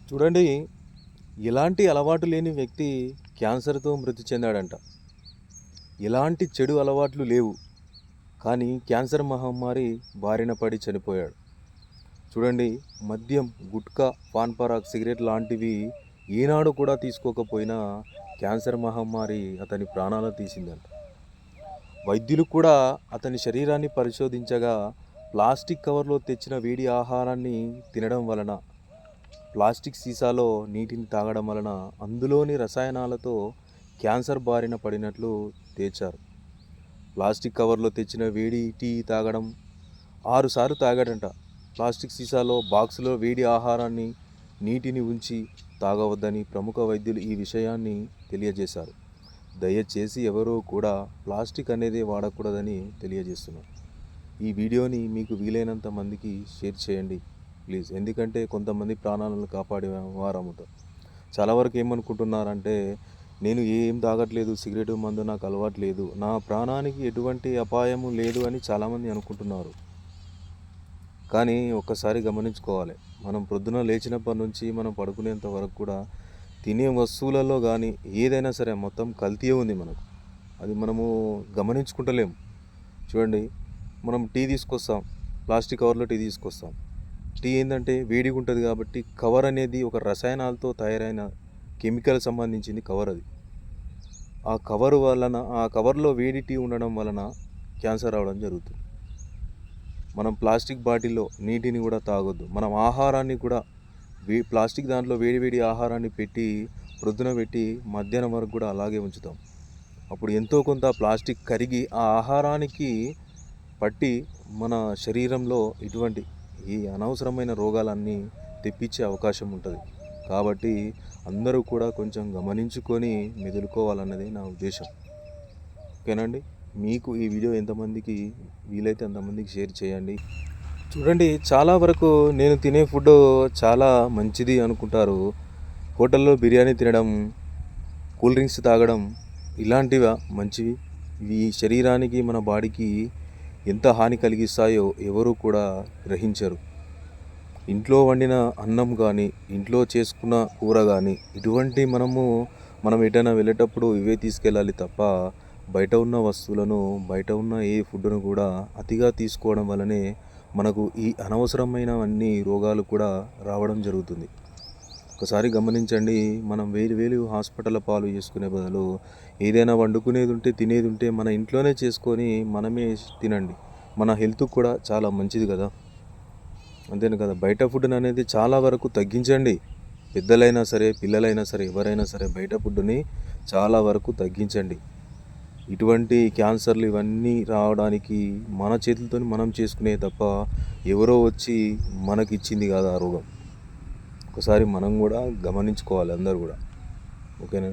చూడండి, ఎలాంటి అలవాటు లేని వ్యక్తి క్యాన్సర్తో మృతి చెందాడంట. ఎలాంటి చెడు అలవాట్లు లేవు, కానీ క్యాన్సర్ మహమ్మారి బారిన పడి చనిపోయాడు. చూడండి, మద్యం, గుట్కా, పాన్ పరాగ్, సిగరెట్ లాంటివి ఈనాడు కూడా తీసుకోకపోయినా క్యాన్సర్ మహమ్మారి అతని ప్రాణాలు తీసిందంట. వైద్యులు కూడా అతని శరీరాన్ని పరిశోధించగా ప్లాస్టిక్ కవర్లో తెచ్చిన వేడి ఆహారాన్ని తినడం వలన, ప్లాస్టిక్ సీసాలో నీటిని తాగడం వలన అందులోని రసాయనాలతో క్యాన్సర్ బారిన పడినట్లు తేల్చారు. ప్లాస్టిక్ కవర్లో తెచ్చిన వేడి టీ తాగడం 6 సార్లు తాగాడంట. ప్లాస్టిక్ సీసాలో బాక్సులో వేడి ఆహారాన్ని, నీటిని ఉంచి తాగవద్దని ప్రముఖ వైద్యులు ఈ విషయాన్ని తెలియజేశారు. దయచేసి ఎవరూ కూడా ప్లాస్టిక్ అనేది వాడకూడదని తెలియజేస్తున్నారు. ఈ వీడియోని మీకు వీలైనంత మందికి షేర్ చేయండి ప్లీజ్. ఎందుకంటే కొంతమంది ప్రాణాలను కాపాడే వారముతారు. చాలా వరకు ఏమనుకుంటున్నారంటే, నేను ఏం తాగట్లేదు, సిగరెట్ మందు నాకు అలవాటు లేదు, నా ప్రాణానికి ఎటువంటి అపాయము లేదు అని చాలామంది అనుకుంటున్నారు. కానీ ఒక్కసారి గమనించుకోవాలి, మనం ప్రొద్దున లేచినప్పటి నుంచి మనం పడుకునేంత వరకు కూడా తినే వస్తువులలో కానీ ఏదైనా సరే మొత్తం కల్తీ ఉంది మనకు. అది మనము గమనించుకుంటలేము. చూడండి, మనం టీ తీసుకొస్తాం, ప్లాస్టిక్ కవర్లో టీ తీసుకొస్తాం. టీ ఏంటంటే వేడిగా ఉంటుంది కాబట్టి కవర్ అనేది ఒక రసాయనాలతో తయారైన కెమికల్ సంబంధించింది కవర్. అది ఆ కవర్ వలన, ఆ కవర్లో వేడి టీ ఉండడం వలన క్యాన్సర్ రావడం జరుగుతుంది. మనం ప్లాస్టిక్ బాటిల్లో నీటిని కూడా తాగొద్దు. మనం ఆహారాన్ని కూడా ప్లాస్టిక్ దాంట్లో వేడి ఆహారాన్ని పెట్టి ప్రొద్దున పెట్టి మధ్యాహ్నం వరకు కూడా అలాగే ఉంచుతాం. అప్పుడు ఎంతో కొంత ప్లాస్టిక్ కరిగి ఆ ఆహారానికి పట్టి మన శరీరంలో ఇటువంటి ఈ అనవసరమైన రోగాలన్నీ తెప్పించే అవకాశం ఉంటుంది. కాబట్టి అందరూ కూడా కొంచెం గమనించుకొని మెదులుకోవాలన్నది నా ఉద్దేశం. ఓకేనండి, మీకు ఈ వీడియో ఎంతమందికి వీలైతే అంతమందికి షేర్ చేయండి. చూడండి, చాలా వరకు నేను తినే ఫుడ్ చాలా మంచిది అనుకుంటారు. హోటల్లో బిర్యానీ తినడం, కూల్ డ్రింక్స్ తాగడం ఇలాంటివి మంచివి. ఇవి శరీరానికి, మన బాడీకి ఎంత హాని కలిగిస్తాయో ఎవరు కూడా గ్రహించరు. ఇంట్లో వండిన అన్నం కానీ, ఇంట్లో చేసుకున్న కూర కానీ ఇటువంటి మనం ఎటైనా వెళ్ళేటప్పుడు ఇవే తీసుకెళ్ళాలి తప్ప బయట ఉన్న వస్తువులను, బయట ఉన్న ఏ ఫుడ్ను కూడా అతిగా తీసుకోవడం వల్లనే మనకు ఈ అనవసరమైన రోగాలు కూడా రావడం జరుగుతుంది. ఒకసారి గమనించండి, మనం వేలు హాస్పిటల్ పాలు చేసుకునే బదులు ఏదైనా వండుకునేది ఉంటే, తినేది ఉంటే మన ఇంట్లోనే చేసుకొని మనమే తినండి. మన హెల్త్కి కూడా చాలా మంచిది కదా. అంతేను కదా. బయట ఫుడ్ అనేది చాలా వరకు తగ్గించండి. పెద్దలైనా సరే, పిల్లలైనా సరే, ఎవరైనా సరే బయట ఫుడ్ని చాలా వరకు తగ్గించండి. ఇటువంటి క్యాన్సర్లు ఇవన్నీ రావడానికి మన చేతులతో మనం చేసుకునే తప్ప ఎవరో వచ్చి మనకిచ్చింది కాదు ఆ రోగం. ఒకసారి మనం కూడా గమనించుకోవాలి అందరూ కూడా. ఓకేనా.